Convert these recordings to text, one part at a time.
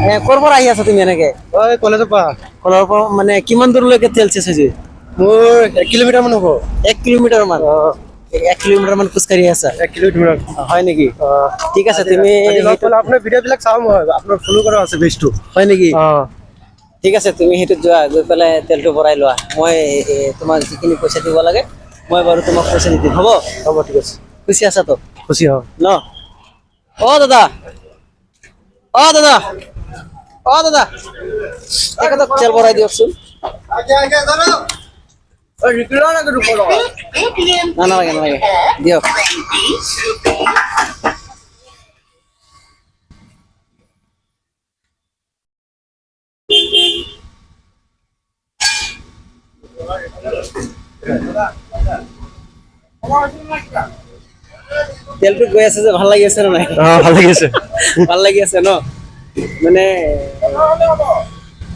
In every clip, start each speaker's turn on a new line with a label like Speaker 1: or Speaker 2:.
Speaker 1: ক'ৰ পৰা আহি আছা তুমি এনেকে
Speaker 2: কলেজৰ পৰা
Speaker 1: কলৰ পৰা মানে কিমান দূৰলৈকে তেল চেচ হৈছে
Speaker 2: মোৰ 1 কিলোমিটাৰ মান হ'ব
Speaker 1: 1 কিলোমিটাৰ মান 1 কিলোমিটাৰ মান খোজকাঢ়ি আছা
Speaker 2: 1 কিলোমিটাৰ
Speaker 1: হয় নেকি ঠিক আছে তুমি
Speaker 2: আপোনাৰ ভিডিঅ' বিলাক চাওঁ মই আপোনাৰ ফলো কৰা আছে বেচটো
Speaker 1: হয় নেকি ঠিক আছে তুমি সেইটোত যোৱা গৈ পেলাই তেলটো ভৰাই লোৱা মই তোমাক যিখিনি পইচা দিব লাগে মই বাৰু তোমাক পইচা দি দিম হ'ব
Speaker 2: হ'ব ঠিক আছে
Speaker 1: খুচি আছা তো
Speaker 2: খুচি হওঁ
Speaker 1: ন দাদা দাদা দাদা একটা তেল ভৰাই দিয়কচোন নালাগে নালাগে দিয়ক তেলটো গৈ আছে যে ভাল লাগি আছে নে নাই
Speaker 2: ভাল লাগিছে
Speaker 1: ভাল লাগি আছে ন মানে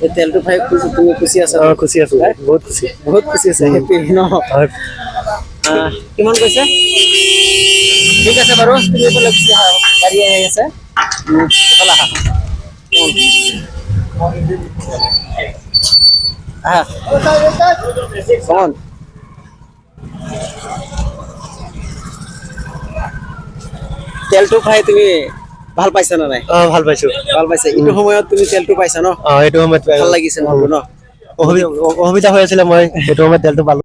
Speaker 1: এই তেলটো খাই তুমি খুচি আছা
Speaker 2: খুচি আছো বহুত খুচি
Speaker 1: আছে হেপি ন কিমান কৈছে ঠিক আছে বাৰু তুমি এইফালে গুচি আহা গাড়ী আহি আছে এইফালে আহা আহা কমন তেলটো খাই তুমি ভাল পাইছা না নাই
Speaker 2: ভাল পাইছো
Speaker 1: ভাল পাইছা এইটো সময়ত তুমি তেলটো পাইছা ন
Speaker 2: এইটো সময়ত
Speaker 1: ভাল লাগিছে মনটো ন
Speaker 2: অসুবিধা হৈ আছিলে মই সেইটো সময়ত তেলটো পালো